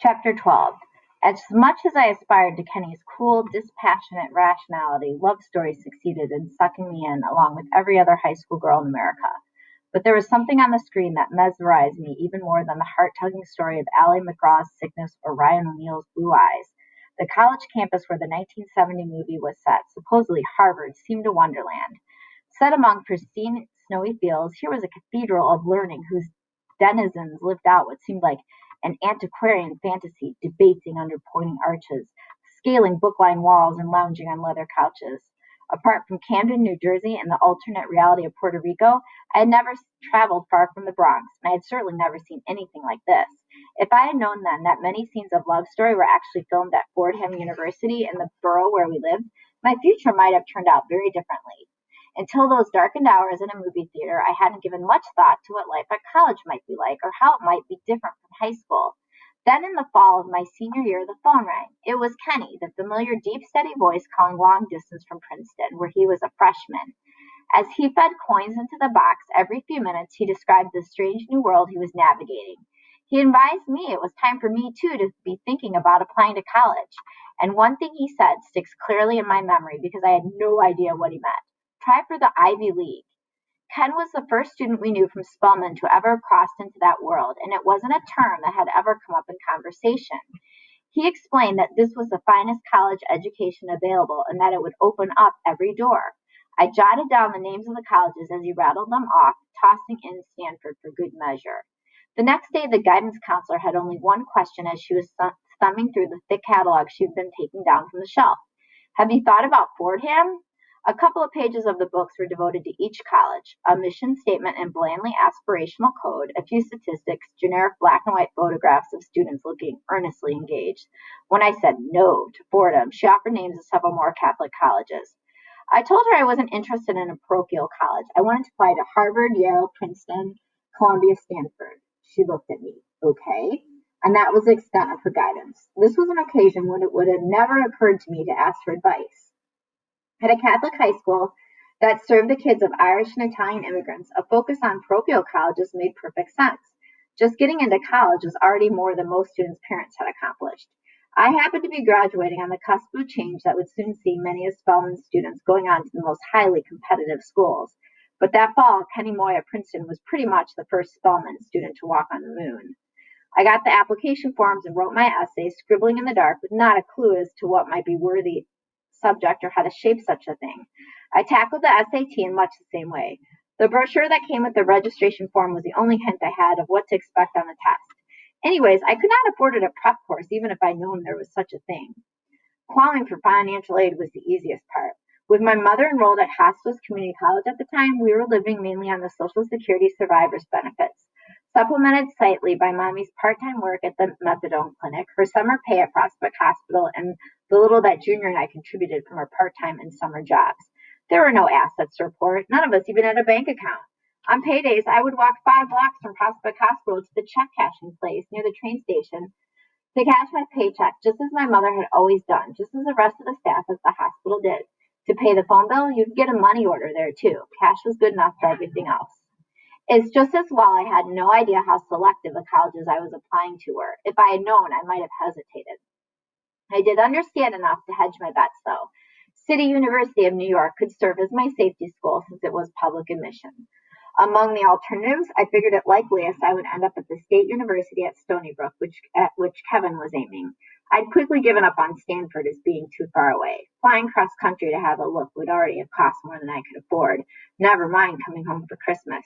Chapter 12. As much as I aspired to Kenny's cool, dispassionate rationality, Love Story succeeded in sucking me in along with every other high school girl in America. But there was something on the screen that mesmerized me even more than the heart-tugging story of Ally McGraw's sickness or Ryan O'Neal's blue eyes. The college campus where the 1970 movie was set, supposedly Harvard, seemed a wonderland. Set among pristine, snowy fields, here was a cathedral of learning whose denizens lived out what seemed like an antiquarian fantasy, debating under pointing arches, scaling book-lined walls, and lounging on leather couches. Apart from Camden, New Jersey, and the alternate reality of Puerto Rico, I had never traveled far from the Bronx, and I had certainly never seen anything like this. If I had known then that many scenes of Love Story were actually filmed at Fordham University in the borough where we lived, my future might have turned out very differently. Until those darkened hours in a movie theater, I hadn't given much thought to what life at college might be like or how it might be different from high school. Then in the fall of my senior year, the phone rang. It was Kenny, the familiar deep, steady voice calling long distance from Princeton, where he was a freshman. As he fed coins into the box every few minutes, he described the strange new world he was navigating. He advised me it was time for me, too, to be thinking about applying to college. And one thing he said sticks clearly in my memory because I had no idea what he meant. Try for the Ivy League. Ken was the first student we knew from Spelman to ever crossed into that world, and it wasn't a term that had ever come up in conversation. He explained that this was the finest college education available and that it would open up every door. I jotted down the names of the colleges as he rattled them off, tossing in Stanford for good measure. The next day, the guidance counselor had only one question as she was thumbing through the thick catalog she'd been taking down from the shelf. Have you thought about Fordham? A couple of pages of the books were devoted to each college, a mission statement in blandly aspirational code, a few statistics, generic black and white photographs of students looking earnestly engaged. When I said no to Fordham, she offered names of several more Catholic colleges. I told her I wasn't interested in a parochial college. I wanted to apply to Harvard, Yale, Princeton, Columbia, Stanford. She looked at me. Okay. And that was the extent of her guidance. This was an occasion when it would have never occurred to me to ask for advice. At a Catholic high school that served the kids of Irish and Italian immigrants, a focus on parochial colleges made perfect sense. Just getting into college was already more than most students' parents had accomplished. I happened to be graduating on the cusp of change that would soon see many of Spelman's students going on to the most highly competitive schools. But that fall, Kenny Moy at Princeton was pretty much the first Spelman student to walk on the moon. I got the application forms and wrote my essay, scribbling in the dark with not a clue as to what might be worthy subject or how to shape such a thing. I tackled the SAT in much the same way. The brochure that came with the registration form was the only hint I had of what to expect on the test. Anyways, I could not afford a prep course even if I'd known there was such a thing. Applying for financial aid was the easiest part. With my mother enrolled at Hostos Community College at the time, we were living mainly on the Social Security survivors benefits, supplemented slightly by Mommy's part-time work at the methadone clinic, her summer pay at Prospect Hospital, and the little that Junior and I contributed from our part-time and summer jobs. There were no assets to report. None of us even had a bank account. On paydays, I would walk 5 blocks from Prospect Hospital to the check cashing place near the train station to cash my paycheck, just as my mother had always done, just as the rest of the staff at the hospital did. To pay the phone bill, you'd get a money order there too. Cash was good enough for everything else. It's just as well I had no idea how selective the colleges I was applying to were. If I had known, I might have hesitated. I did understand enough to hedge my bets, though. City University of New York could serve as my safety school since it was public admission. Among the alternatives, I figured it likeliest I would end up at the State University at Stony Brook, at which Kevin was aiming. I'd quickly given up on Stanford as being too far away. Flying cross country to have a look would already have cost more than I could afford, never mind coming home for Christmas.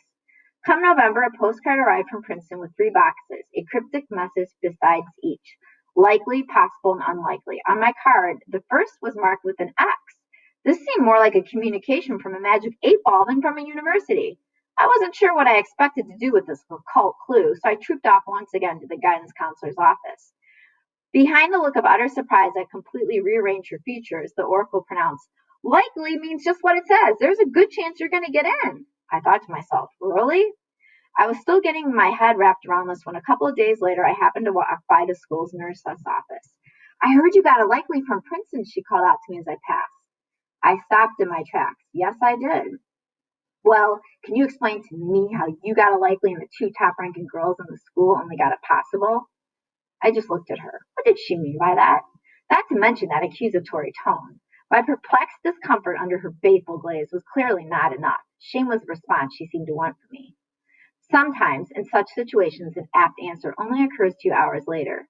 Come November, a postcard arrived from Princeton with 3 boxes, a cryptic message besides each. Likely, possible, and unlikely. On my card, the first was marked with an X. This seemed more like a communication from a magic 8-ball than from a university. I wasn't sure what I expected to do with this occult clue, so I trooped off once again to the guidance counselor's office. Behind the look of utter surprise that completely rearranged her features, the oracle pronounced, "Likely means just what it says. There's a good chance you're going to get in." I thought to myself, really? I was still getting my head wrapped around this when a couple of days later I happened to walk by the school's nurse's office. "I heard you got a likely from Princeton," she called out to me as I passed. I stopped in my tracks. Yes, I did. "Well, can you explain to me how you got a likely and the 2 top-ranking girls in the school only got a possible?" I just looked at her. What did she mean by that? Not to mention that accusatory tone. My perplexed discomfort under her baleful glaze was clearly not enough. Shame was the response she seemed to want from me. Sometimes, in such situations, an apt answer only occurs 2 hours later.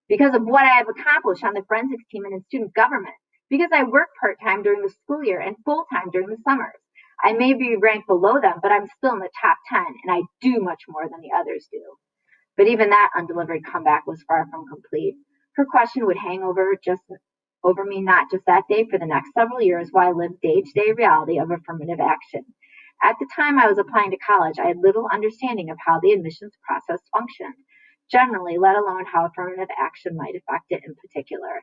Because of what I have accomplished on the forensics team and in student government. Because I work part-time during the school year and full-time during the summers. I may be ranked below them, but I'm still in the top 10, and I do much more than the others do. But even that undelivered comeback was far from complete. Her question would hang over me not just that day for the next several years while I lived day-to-day reality of affirmative action. At the time I was applying to college, I had little understanding of how the admissions process functioned, generally, let alone how affirmative action might affect it in particular.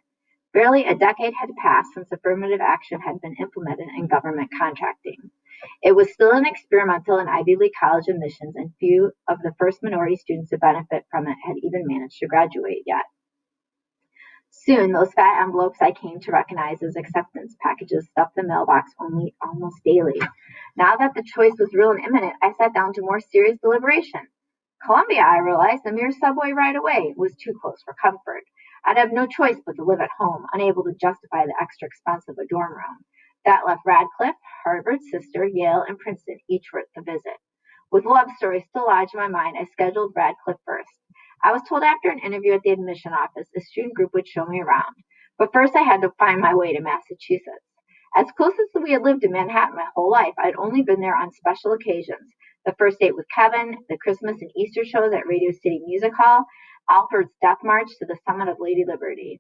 Barely a decade had passed since affirmative action had been implemented in government contracting. It was still an experimental in Ivy League college admissions, and few of the first minority students to benefit from it had even managed to graduate yet. Soon, those fat envelopes I came to recognize as acceptance packages stuffed the mailbox almost daily. Now that the choice was real and imminent, I sat down to more serious deliberation. Columbia, I realized, a mere subway ride away, was too close for comfort. I'd have no choice but to live at home, unable to justify the extra expense of a dorm room. That left Radcliffe, Harvard, Sister, Yale, and Princeton, each worth the visit. With love stories still lodged in my mind, I scheduled Radcliffe first. I was told after an interview at the admission office, a student group would show me around. But first I had to find my way to Massachusetts. As close as we had lived in Manhattan my whole life, I'd only been there on special occasions. The first date with Kevin, the Christmas and Easter shows at Radio City Music Hall, Alfred's Death March to the summit of Lady Liberty.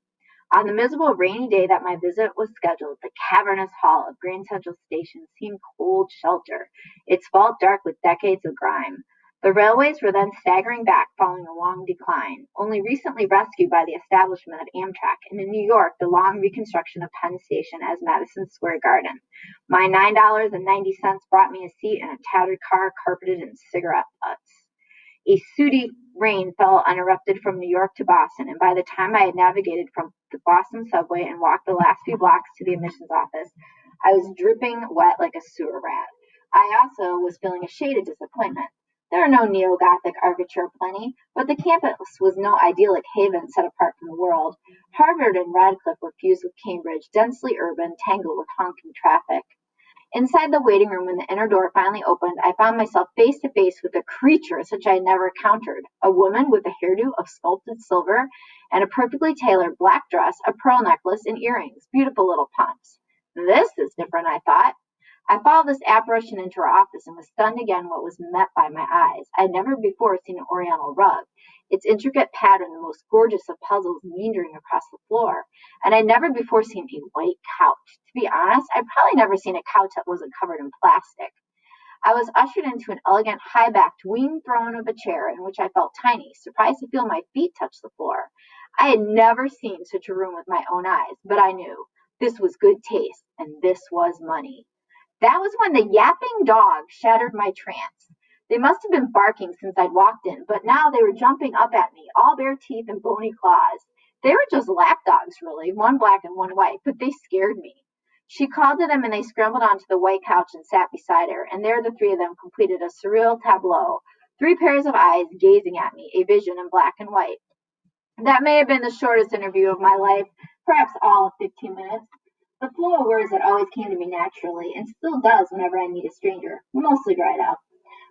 On the miserable rainy day that my visit was scheduled, the cavernous hall of Grand Central Station seemed cold shelter, its vault dark with decades of grime. The railways were then staggering back, following a long decline, only recently rescued by the establishment of Amtrak, and in New York, the long reconstruction of Penn Station as Madison Square Garden. My $9.90 brought me a seat in a tattered car carpeted in cigarette butts. A sooty rain fell uninterrupted from New York to Boston, and by the time I had navigated from the Boston subway and walked the last few blocks to the admissions office, I was dripping wet like a sewer rat. I also was feeling a shade of disappointment. There are no neo-Gothic architecture aplenty, but the campus was no idyllic haven set apart from the world. Harvard and Radcliffe were fused with Cambridge, densely urban, tangled with honking traffic. Inside the waiting room, when the inner door finally opened, I found myself face to face with a creature such I had never encountered. A woman with a hairdo of sculpted silver and a perfectly tailored black dress, a pearl necklace, and earrings. Beautiful little pumps. This is different, I thought. I followed this apparition into her office and was stunned again what was met by my eyes. I had never before seen an oriental rug, its intricate pattern the most gorgeous of puzzles meandering across the floor, and I'd never before seen a white couch. To be honest, I'd probably never seen a couch that wasn't covered in plastic. I was ushered into an elegant, high-backed wing throne of a chair in which I felt tiny, surprised to feel my feet touch the floor. I had never seen such a room with my own eyes, but I knew this was good taste, and this was money. That was when the yapping dog shattered my trance. They must have been barking since I'd walked in, but now they were jumping up at me, all bare teeth and bony claws. They were just lapdogs, really, one black and one white, but they scared me. She called to them and they scrambled onto the white couch and sat beside her, and there the three of them completed a surreal tableau. Three pairs of eyes gazing at me, a vision in black and white. That may have been the shortest interview of my life, perhaps all of 15 minutes. The flow of words that always came to me naturally, and still does whenever I meet a stranger, mostly dried up.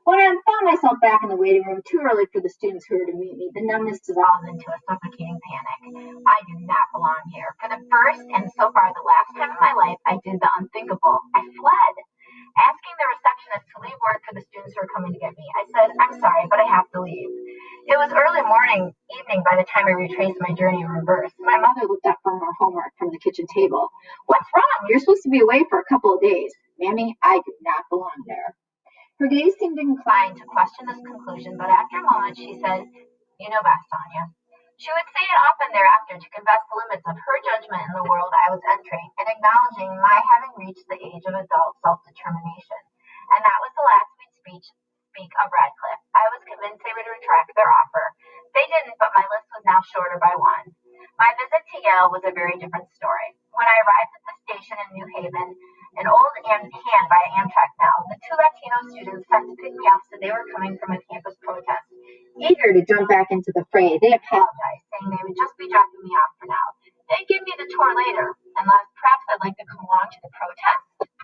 When I found myself back in the waiting room too early for the students who were to meet me, the numbness dissolved into a suffocating panic. I do not belong here. For the first and so far the last time in my life, I did the unthinkable. I fled. Asking the receptionist to leave word for the students who were coming to get me, I said, "I'm sorry, but I have to leave." It was early evening by the time I retraced my journey in reverse. My mother looked up from her homework from the kitchen table. "What's wrong? You're supposed to be away for a couple of days." "Mammy, I do not belong there." Her gaze seemed inclined to question this conclusion, but after a moment she said, "You know best, Sonia." She would say it often thereafter to confess the limits of her judgment in the world I was entering, and acknowledging my having reached the age of adult self-determination. And that was the last we'd speak of Radcliffe. I was convinced they would retract their offer. They didn't, but my list was now shorter by one. My visit to Yale was a very different story. When I arrived at the station in New Haven, an old hand by Amtrak now, the two Latino students sent to pick me up said they were coming from a campus protest. Eager to jump back into the fray, they apologized, saying they would just be dropping me off for now. They'd give me the tour later, unless perhaps I'd like to come along to the protest.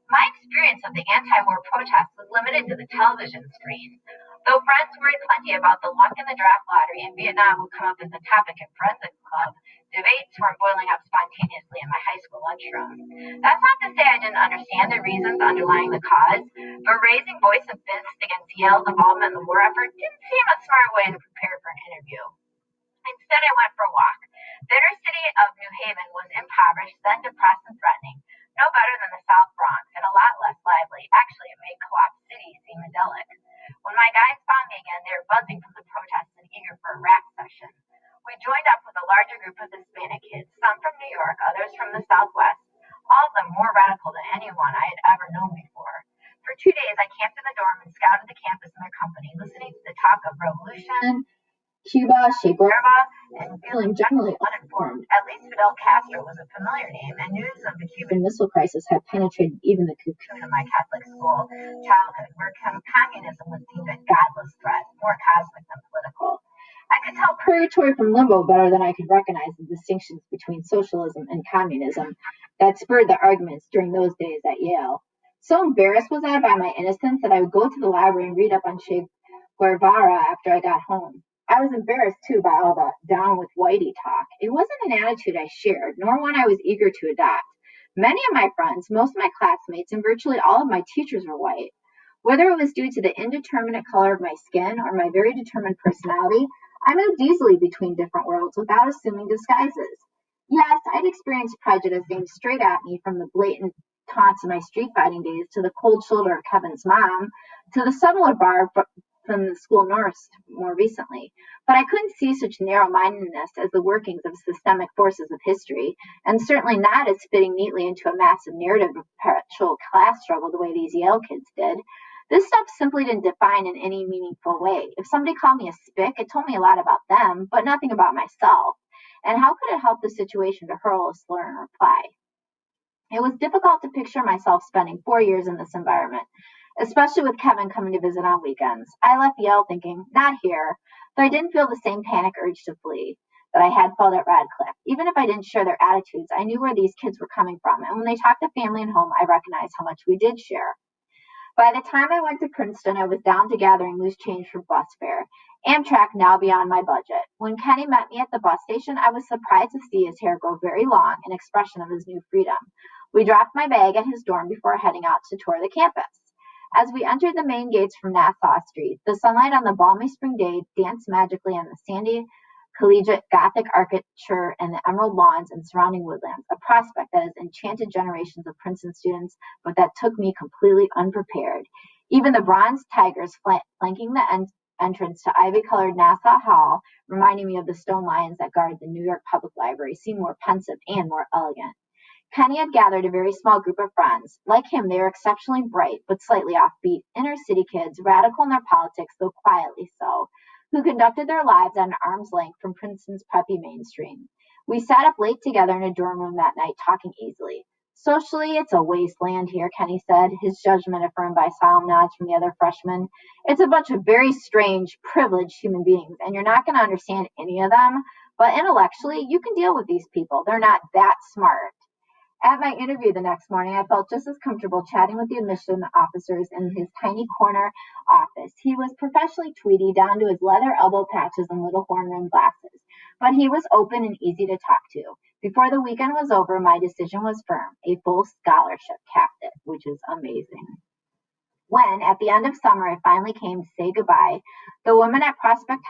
My experience of the anti-war protests was limited to the television screen. Though friends worried plenty about the luck in the draft lottery and Vietnam would come up as a topic at Forensics Club, debates weren't boiling up spontaneously in my high school lunchroom. That's not to say I didn't understand the reasons underlying the cause, but raising voice and fists against Yale's involvement in the war effort didn't seem a smart way to prepare for an interview. Instead, I went for a walk. The inner city of New Haven was impoverished, then depressed and threatening, no better than the South Bronx, and a lot less lively. Actually, it made Co-op City seem idyllic. When my guides found me again, they were buzzing from the protests and eager for a rap session. We joined up with a larger group of Hispanic kids, some from New York, others from the Southwest, all of them more radical than anyone I had ever known before. For 2 days, I camped in the dorm and scouted the campus in their company, listening to the talk of revolution, Cuba, Che Guevara, and feeling generally uninformed. At least Fidel Castro was a familiar name, and news of the Cuban Missile Crisis had penetrated even the cocoon of my Catholic school childhood, where communism was deemed a godless threat, more cosmic than political. I could tell purgatory from limbo better than I could recognize the distinctions between socialism and communism that spurred the arguments during those days at Yale. So embarrassed was I by my innocence that I would go to the library and read up on Che Guevara after I got home. I was embarrassed, too, by all the down with Whitey talk. It wasn't an attitude I shared, nor one I was eager to adopt. Many of my friends, most of my classmates, and virtually all of my teachers were white. Whether it was due to the indeterminate color of my skin or my very determined personality, I moved easily between different worlds without assuming disguises. Yes, I'd experienced prejudice aimed straight at me, from the blatant taunts of my street fighting days to the cold shoulder of Kevin's mom to the subtler barb from the school nurse more recently. But I couldn't see such narrow-mindedness as the workings of systemic forces of history, and certainly not as fitting neatly into a massive narrative of perpetual class struggle the way these Yale kids did. This stuff simply didn't define in any meaningful way. If somebody called me a spick, it told me a lot about them, but nothing about myself. And how could it help the situation to hurl a slur in reply? It was difficult to picture myself spending 4 years in this environment, especially with Kevin coming to visit on weekends. I left Yale thinking, not here, though I didn't feel the same panic urge to flee that I had felt at Radcliffe. Even if I didn't share their attitudes, I knew where these kids were coming from, and when they talked to family and home, I recognized how much we did share. By the time I went to Princeton, I was down to gathering loose change for bus fare. Amtrak now beyond my budget. When Kenny met me at the bus station, I was surprised to see his hair grow very long, an expression of his new freedom. We dropped my bag at his dorm before heading out to tour the campus. As we entered the main gates from Nassau Street, the sunlight on the balmy spring day danced magically on the sandy, collegiate Gothic architecture and the emerald lawns and surrounding woodlands, a prospect that has enchanted generations of Princeton students, but that took me completely unprepared. Even the bronze tigers flanking the entrance to ivy-colored Nassau Hall, reminding me of the stone lions that guard the New York Public Library, seemed more pensive and more elegant. Kenny had gathered a very small group of friends. Like him, they were exceptionally bright, but slightly offbeat, inner-city kids, radical in their politics, though quietly so, who conducted their lives at an arm's length from Princeton's preppy mainstream. We sat up late together in a dorm room that night, talking easily. Socially, it's a wasteland here, Kenny said, his judgment affirmed by solemn nods from the other freshmen. It's a bunch of very strange, privileged human beings, and you're not going to understand any of them, but intellectually, you can deal with these people. They're not that smart. At my interview the next morning, I felt just as comfortable chatting with the admission officers in his tiny corner office. He was professionally tweedy down to his leather elbow patches and little horn-rimmed glasses, but he was open and easy to talk to. Before the weekend was over, my decision was firm: a full scholarship captive, which is amazing. When, at the end of summer, I finally came to say goodbye, the woman at Prospect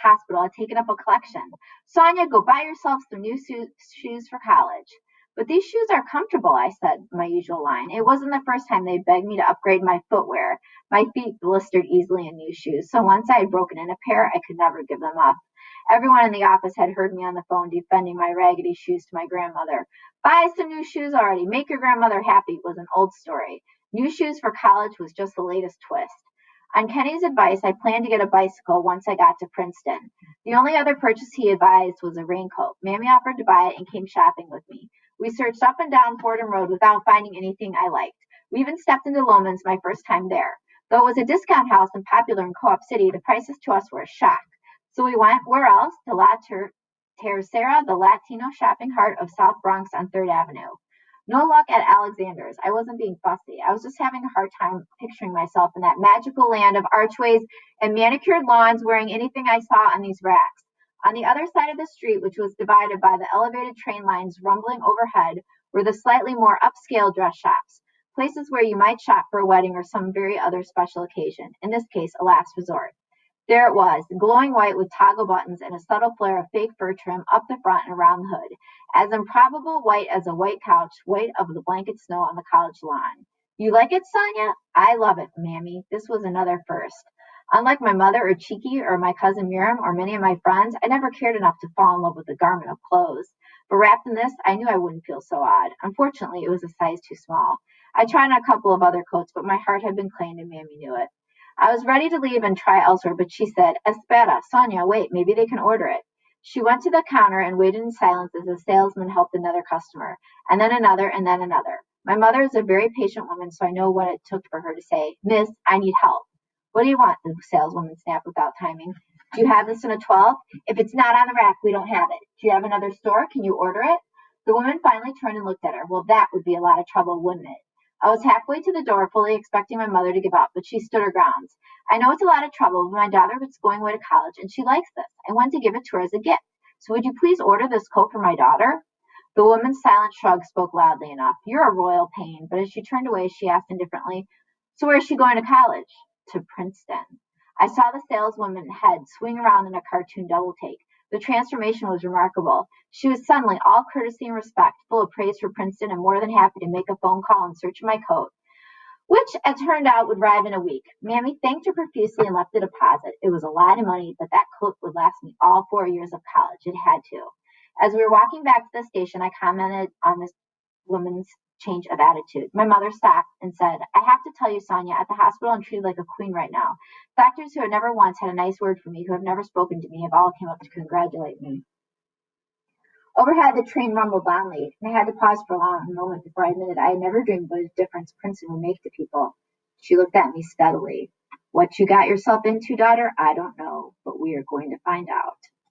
Hospital had taken up a collection. Sonia, go buy yourself some new shoes for college. But these shoes are comfortable, I said, my usual line. It wasn't the first time they begged me to upgrade my footwear. My feet blistered easily in new shoes, so once I had broken in a pair, I could never give them up. Everyone in the office had heard me on the phone defending my raggedy shoes to my grandmother. Buy some new shoes already. Make your grandmother happy was an old story. New shoes for college was just the latest twist. On Kenny's advice, I planned to get a bicycle once I got to Princeton. The only other purchase he advised was a raincoat. Mammy offered to buy it and came shopping with me. We searched up and down Fordham Road without finding anything I liked. We even stepped into Loman's my first time there. Though it was a discount house and popular in Co-op City, the prices to us were a shock. So we went, where else? To La Tercera, the Latino shopping heart of South Bronx on 3rd Avenue. No luck at Alexander's. I wasn't being fussy. I was just having a hard time picturing myself in that magical land of archways and manicured lawns wearing anything I saw on these racks. On the other side of the street, which was divided by the elevated train lines rumbling overhead, were the slightly more upscale dress shops, places where you might shop for a wedding or some very other special occasion, in this case, a last resort. There it was, glowing white with toggle buttons and a subtle flare of fake fur trim up the front and around the hood, as improbable white as a white couch, white of the blanket snow on the college lawn. You like it, Sonia? I love it, Mammy. This was another first. Unlike my mother or Cheeky or my cousin Miriam or many of my friends, I never cared enough to fall in love with a garment of clothes. But wrapped in this, I knew I wouldn't feel so odd. Unfortunately, it was a size too small. I tried on a couple of other coats, but my heart had been claimed and Mammy knew it. I was ready to leave and try elsewhere, but she said, Espera, Sonia, wait, maybe they can order it. She went to the counter and waited in silence as the salesman helped another customer, and then another, and then another. My mother is a very patient woman, so I know what it took for her to say, Miss, I need help. What do you want? The saleswoman snapped without timing. Do you have this in a 12? If it's not on the rack, we don't have it. Do you have another store? Can you order it? The woman finally turned and looked at her. Well, that would be a lot of trouble, wouldn't it? I was halfway to the door, fully expecting my mother to give up, but she stood her ground. I know it's a lot of trouble, but my daughter is going away to college, and she likes this. I want to give it to her as a gift. So would you please order this coat for my daughter? The woman's silent shrug spoke loudly enough. You're a royal pain. But as she turned away, she asked indifferently, so where is she going to college? To Princeton. I saw the saleswoman's head swing around in a cartoon double take. The transformation was remarkable. She was suddenly all courtesy and respect, full of praise for Princeton, and more than happy to make a phone call in search of my coat, which, as turned out, would arrive in a week. Mammy thanked her profusely and left a deposit. It was a lot of money, but that coat would last me all 4 years of college. It had to. As we were walking back to the station, I commented on this woman's change of attitude. My mother stopped and said, I have to tell you, Sonia, at the hospital I'm treated like a queen right now. Doctors who have never once had a nice word for me, who have never spoken to me, have all come up to congratulate me. Overhead, the train rumbled loudly, and I had to pause for a long moment before I admitted I had never dreamed what a difference Princeton would make to people. She looked at me steadily. What you got yourself into, daughter, I don't know, but we are going to find out.